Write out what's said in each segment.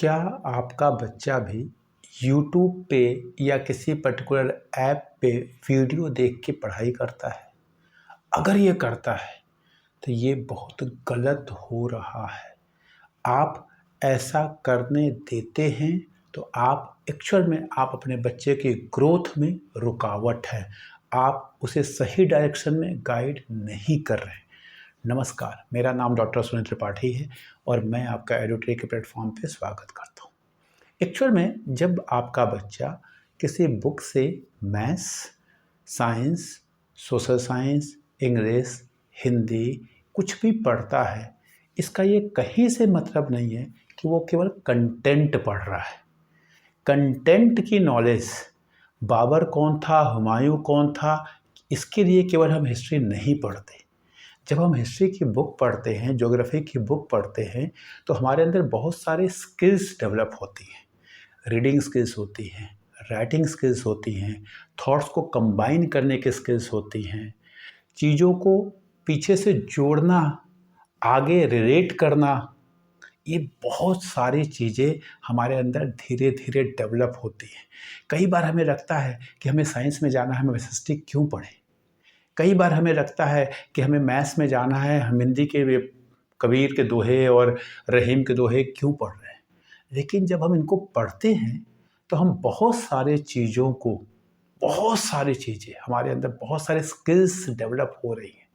क्या आपका बच्चा भी यूट्यूब पे या किसी पर्टिकुलर ऐप पे वीडियो देख के पढ़ाई करता है? अगर ये करता है तो ये बहुत गलत हो रहा है। आप ऐसा करने देते हैं तो आप एक्चुअल में आप अपने बच्चे के ग्रोथ में रुकावट है। आप उसे सही डायरेक्शन में गाइड नहीं कर रहे हैं। नमस्कार, मेरा नाम डॉक्टर सुनील त्रिपाठी है और मैं आपका एडुट्री के प्लेटफॉर्म पे स्वागत करता हूँ। एक्चुअल में जब आपका बच्चा किसी बुक से maths, science, social science, English, Hindi कुछ भी पढ़ता है, इसका ये कहीं से मतलब नहीं है कि वो केवल कंटेंट पढ़ रहा है। कंटेंट की नॉलेज, बाबर कौन था, हुमायूं कौन था, इसके लिए केवल हम हिस्ट्री नहीं पढ़ते। जब हम हिस्ट्री की बुक पढ़ते हैं, ज्योग्राफी की बुक पढ़ते हैं, तो हमारे अंदर बहुत सारे स्किल्स डेवलप होती हैं। रीडिंग स्किल्स होती हैं, राइटिंग स्किल्स होती हैं, थॉट्स को कंबाइन करने की स्किल्स होती हैं, चीज़ों को पीछे से जोड़ना, आगे रिलेट करना, ये बहुत सारी चीज़ें हमारे अंदर धीरे धीरे डेवलप होती हैं। कई बार हमें लगता है कि हमें साइंस में जाना है, हमें हिस्ट्री क्यों पढ़ें? कई बार हमें लगता है कि हमें मैथ्स में जाना है, हम हिंदी के कबीर के दोहे और रहीम के दोहे क्यों पढ़ रहे हैं? लेकिन जब हम इनको पढ़ते हैं तो हम बहुत सारी चीज़ें हमारे अंदर, बहुत सारे स्किल्स डेवलप हो रही हैं।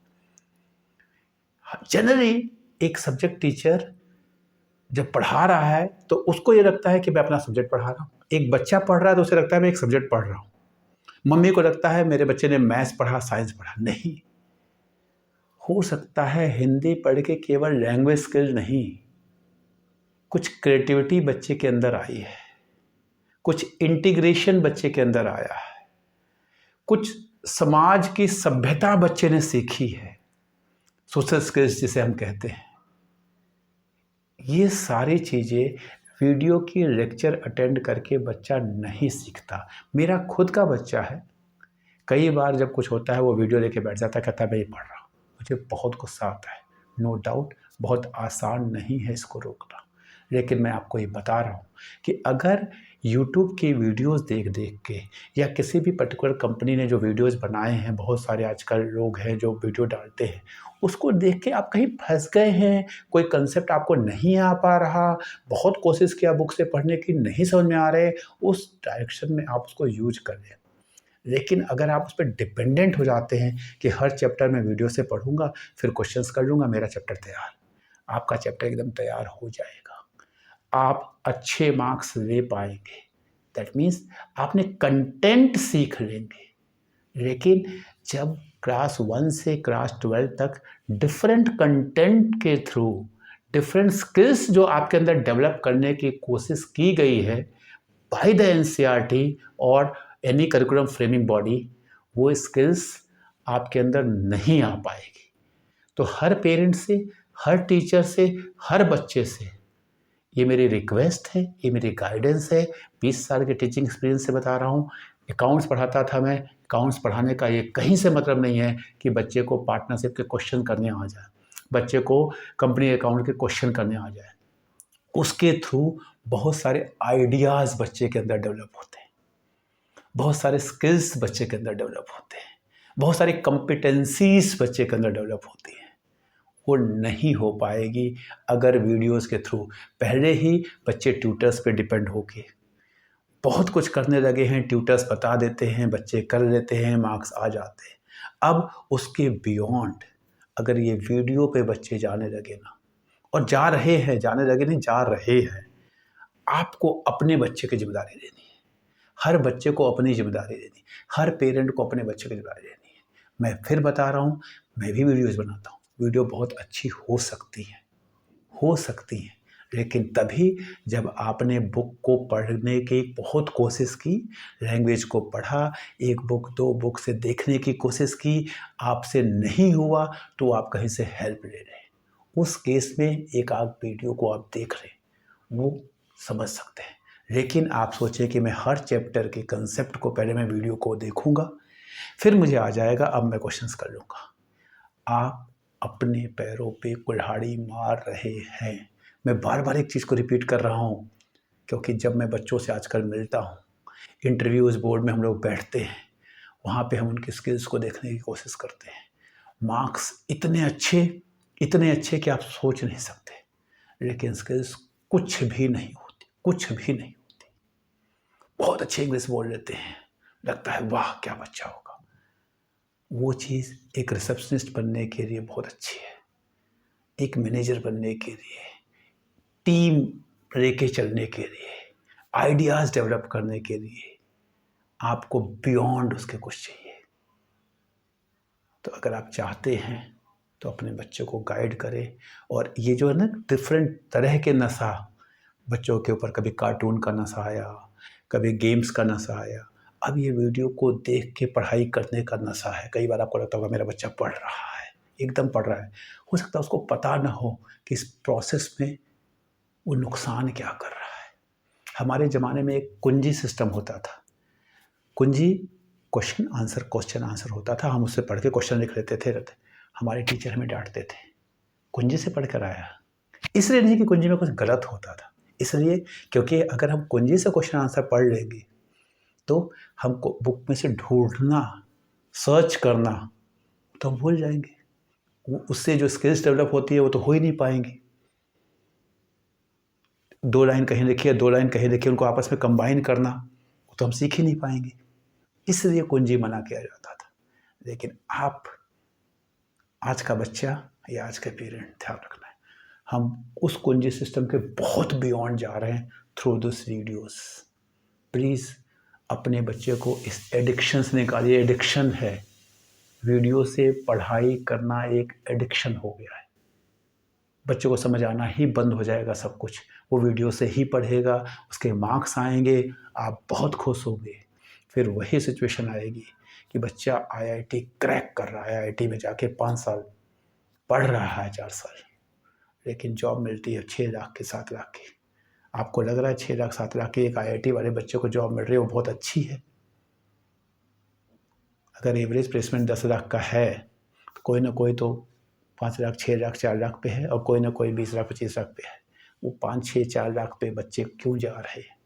जनरली एक सब्जेक्ट टीचर जब पढ़ा रहा है तो उसको ये लगता है कि मैं अपना सब्जेक्ट पढ़ा रहा हूँ। एक बच्चा पढ़ रहा है तो उसे लगता है मैं एक सब्जेक्ट पढ़ रहा हूँ। मम्मी को लगता है मेरे बच्चे ने मैथ्स पढ़ा, साइंस पढ़ा। नहीं, हो सकता है हिंदी पढ़ के केवल लैंग्वेज स्किल नहीं, कुछ क्रिएटिविटी बच्चे के अंदर आई है, कुछ इंटीग्रेशन बच्चे के अंदर आया है, कुछ समाज की सभ्यता बच्चे ने सीखी है, सोशल स्किल्स जिसे हम कहते हैं। ये सारी चीज़ें वीडियो की लेक्चर अटेंड करके बच्चा नहीं सीखता। मेरा खुद का बच्चा है, कई बार जब कुछ होता है वो वीडियो लेके बैठ जाता है, कहता है मैं ये पढ़ रहा हूँ। मुझे बहुत गुस्सा आता है। नो डाउट बहुत आसान नहीं है इसको रोकना, लेकिन मैं आपको ये बता रहा हूँ कि अगर यूट्यूब की वीडियोस देख देख के या किसी भी पर्टिकुलर कंपनी ने जो वीडियोस बनाए हैं, बहुत सारे आजकल लोग हैं जो वीडियो डालते हैं, उसको देख के आप कहीं फंस गए हैं, कोई कंसेप्ट आपको नहीं आ पा रहा, बहुत कोशिश किया बुक से पढ़ने की, नहीं समझ में आ रहे, उस डायरेक्शन में आप उसको यूज कर लें। लेकिन अगर आप उस पर डिपेंडेंट हो जाते हैं कि हर चैप्टर में वीडियो से पढ़ूंगा, फिर क्वेश्चंस कर लूँगा, मेरा चैप्टर तैयार, आपका चैप्टर एकदम तैयार हो जाएगा, आप अच्छे मार्क्स ले पाएंगे। दैट मीन्स आपने कंटेंट सीख लेंगे। लेकिन जब क्लास 1 से क्लास 12 तक डिफरेंट कंटेंट के थ्रू डिफरेंट स्किल्स जो आपके अंदर डेवलप करने की कोशिश की गई है बाय द एनसीईआरटी और एनी करिकुलम फ्रेमिंग बॉडी, वो स्किल्स आपके अंदर नहीं आ पाएगी। तो हर पेरेंट से, हर टीचर से, हर बच्चे से ये मेरी रिक्वेस्ट है, ये मेरी गाइडेंस है। 20 साल के टीचिंग एक्सपीरियंस से बता रहा हूँ। अकाउंट्स पढ़ाता था मैं। अकाउंट्स पढ़ाने का ये कहीं से मतलब नहीं है कि बच्चे को पार्टनरशिप के क्वेश्चन करने आ जाए, बच्चे को कंपनी अकाउंट के क्वेश्चन करने आ जाए। उसके थ्रू बहुत सारे आइडियाज़ बच्चे के अंदर डेवलप होते हैं, बहुत सारे स्किल्स बच्चे के अंदर डेवलप होते हैं, बहुत सारी कॉम्पिटेंसीज बच्चे के अंदर डेवलप होती हैं। वो नहीं हो पाएगी अगर वीडियोस के थ्रू पहले ही बच्चे ट्यूटर्स पे डिपेंड होके बहुत कुछ करने लगे हैं। ट्यूटर्स बता देते हैं, बच्चे कर लेते हैं, मार्क्स आ जाते हैं। अब उसके बियॉन्ड अगर ये वीडियो पे बच्चे जाने लगे ना, और जा रहे हैं, जाने लगे नहीं, जा रहे हैं, आपको अपने बच्चे की जिम्मेदारी लेनी है। हर बच्चे को अपनी जिम्मेदारी लेनी है, हर पेरेंट को अपने बच्चे की जिम्मेदारी लेनी है। मैं फिर बता रहा हूँ, मैं भी वीडियोज़ बनाता हूँ। वीडियो बहुत अच्छी हो सकती है, लेकिन तभी जब आपने बुक को पढ़ने की बहुत कोशिश की, लैंग्वेज को पढ़ा, एक बुक 2 बुक से देखने की कोशिश की, आपसे नहीं हुआ तो आप कहीं से हेल्प ले रहे हैं। उस केस में एक आध वीडियो को आप देख रहे हैं, वो समझ सकते हैं। लेकिन आप सोचें कि मैं हर चैप्टर के कंसेप्ट को पहले मैं वीडियो को देखूंगा, फिर मुझे आ जाएगा, अब मैं क्वेश्चंस कर लूँगा। आप अपने पैरों पे कुल्हाड़ी मार रहे हैं। मैं बार बार एक चीज़ को रिपीट कर रहा हूँ, क्योंकि जब मैं बच्चों से आजकल मिलता हूँ, इंटरव्यूज़ बोर्ड में हम लोग बैठते हैं, वहाँ पे हम उनकी स्किल्स को देखने की कोशिश करते हैं। मार्क्स इतने अच्छे कि आप सोच नहीं सकते, लेकिन स्किल्स कुछ भी नहीं होती, कुछ भी नहीं होती। बहुत अच्छे इंग्लिश बोल लेते हैं, लगता है वाह क्या बच्चा होगा। वो चीज़ एक रिसेप्शनिस्ट बनने के लिए बहुत अच्छी है, एक मैनेजर बनने के लिए, टीम लेके चलने के लिए, आइडियाज़ डेवलप करने के लिए आपको बियॉन्ड उसके कुछ चाहिए। तो अगर आप चाहते हैं तो अपने बच्चों को गाइड करें। और ये जो है ना डिफरेंट तरह के नशा बच्चों के ऊपर, कभी कार्टून का नशा आया, कभी गेम्स का नशा आया, अब ये वीडियो को देख के पढ़ाई करने का नशा है। कई बार आपको लगता होगा मेरा बच्चा पढ़ रहा है, एकदम पढ़ रहा है, हो सकता है उसको पता ना हो कि इस प्रोसेस में वो नुकसान क्या कर रहा है। हमारे ज़माने में एक कुंजी सिस्टम होता था, कुंजी क्वेश्चन आंसर होता था, हम उससे पढ़ के क्वेश्चन लिख लेते थे। हमारे टीचर हमें डांटते थे, कुंजी से पढ़ कर आया। इसलिए नहीं कि कुंजी में कुछ गलत होता था, इसलिए क्योंकि अगर हम कुंजी से क्वेश्चन आंसर पढ़ लेंगे तो हमको बुक में से ढूंढना, सर्च करना तो हम भूल जाएंगे। उससे जो स्किल्स डेवलप होती है वो तो हो ही नहीं पाएंगी। 2 लाइन कहीं लिखी है, 2 लाइन कहीं लिखी है, उनको आपस में कंबाइन करना वो तो हम सीख ही नहीं पाएंगे। इसलिए कुंजी मना किया जाता था। लेकिन आप, आज का बच्चा या आज के पेरेंट, ध्यान रखना है, हम उस कुंजी सिस्टम के बहुत बियॉन्ड जा रहे हैं थ्रू दिस वीडियोस। प्लीज़ अपने बच्चे को इस एडिक्शन से निकालिए। एडिक्शन है, वीडियो से पढ़ाई करना एक एडिक्शन हो गया है। बच्चों को समझ आना ही बंद हो जाएगा सब कुछ, वो वीडियो से ही पढ़ेगा, उसके मार्क्स आएंगे, आप बहुत खुश होंगे। फिर वही सिचुएशन आएगी कि बच्चा आईआईटी क्रैक कर रहा है, आईआईटी में जाके 5 साल पढ़ रहा है, 4 साल, लेकिन जॉब मिलती है 6 लाख की, 7 लाख की। आपको लग रहा है 6 लाख 7 लाख की एक आईआईटी वाले बच्चे को जॉब मिल रही है, वो बहुत अच्छी है। अगर एवरेज प्लेसमेंट 10 लाख का है तो कोई ना कोई तो 5 लाख 6 लाख 4 लाख पे है, और कोई ना कोई 20 लाख 25 लाख पे है। वो 5 6 4 लाख पे बच्चे क्यों जा रहे हैं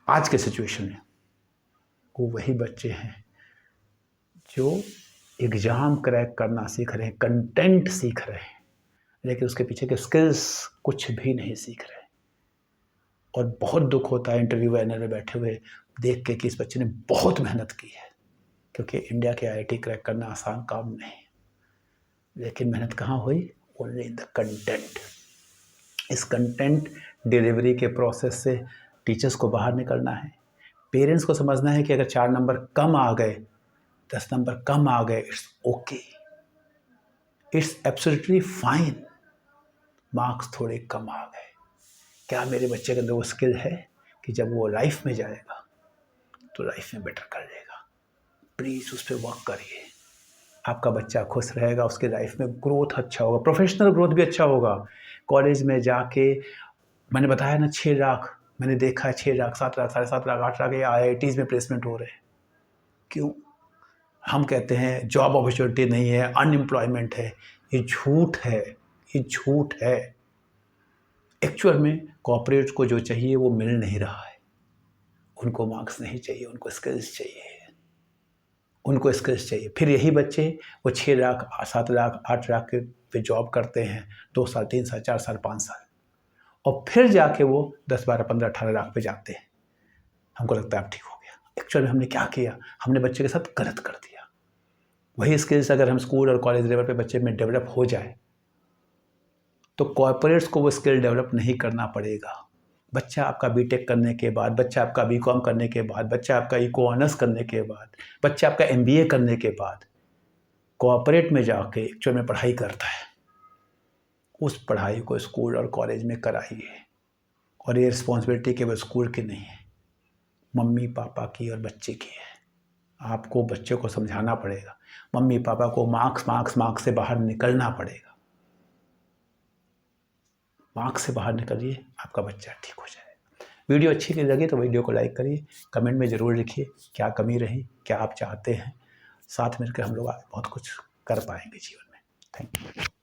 आज के सिचुएशन में? वो वही बच्चे हैं जो एग्ज़ाम क्रैक करना सीख रहे हैं, कंटेंट सीख रहे हैं, लेकिन उसके पीछे के स्किल्स कुछ भी नहीं सीख रहे। और बहुत दुख होता है इंटरव्यू पैनल में बैठे हुए देख के कि इस बच्चे ने बहुत मेहनत की है, क्योंकि इंडिया के आईआईटी क्रैक करना आसान काम नहीं, लेकिन मेहनत कहाँ हुई? Only in the content. इस कंटेंट डिलीवरी के प्रोसेस से टीचर्स को बाहर निकलना है। पेरेंट्स को समझना है कि अगर 4 नंबर कम आ गए, 10 नंबर कम आ गए, it's okay, it's absolutely fine. Marks थोड़े कम आ गए, क्या मेरे बच्चे के अंदर वो स्किल है कि जब वो लाइफ में जाएगा तो लाइफ में बेटर कर लेगा? प्लीज़ उस पर वर्क करिए। आपका बच्चा खुश रहेगा, उसके लाइफ में ग्रोथ अच्छा होगा, प्रोफेशनल ग्रोथ भी अच्छा होगा। कॉलेज में जाके, मैंने बताया ना 6 लाख, मैंने देखा है 6 लाख 7 लाख 7.5 लाख 8 लाख ये आईआईटीज़ में प्लेसमेंट हो रहे हैं। क्यों? हम कहते हैं जॉब अपॉर्चुनिटी नहीं है, अनएम्प्लॉयमेंट है। ये झूठ है, ये झूठ है। एक्चुअल में कॉर्पोरेट्स को जो चाहिए वो मिल नहीं रहा है। उनको मार्क्स नहीं चाहिए, उनको स्किल्स चाहिए, उनको स्किल्स चाहिए। फिर यही बच्चे वो 6 लाख 7 लाख 8 लाख के पे जॉब करते हैं 2 साल 3 साल 4 साल 5 साल, और फिर जाके वो 10 12 15 18 लाख पे जाते हैं। हमको लगता है अब ठीक हो गया। एक्चुअल में हमने क्या किया? हमने बच्चे के साथ गलत कर दिया। वही स्किल्स अगर हम स्कूल और कॉलेज लेवल पे बच्चे में डेवलप हो जाए तो कॉर्पोरेट्स को वो स्किल डेवलप नहीं करना पड़ेगा। बच्चा आपका बीटेक करने के बाद, बच्चा आपका बीकॉम करने के बाद, बच्चा आपका इको ऑनर्स करने के बाद, बच्चा आपका एमबीए करने के बाद कॉर्पोरेट में जाके एक्चुअल में पढ़ाई करता है। उस पढ़ाई को स्कूल और कॉलेज में कराइए। और ये रिस्पॉन्सिबिलिटी केवल स्कूल की नहीं है, मम्मी पापा की और बच्चे की है। आपको बच्चे को समझाना पड़ेगा, मम्मी पापा को मार्क्स मार्क्स मार्क्स से बाहर निकलना पड़ेगा। मार्क्स से बाहर निकलिए, आपका बच्चा ठीक हो जाएगा। वीडियो अच्छी लगी तो वीडियो को लाइक करिए, कमेंट में ज़रूर लिखिए क्या कमी रही, क्या आप चाहते हैं। साथ मिलकर हम लोग बहुत कुछ कर पाएंगे जीवन में। Thank you.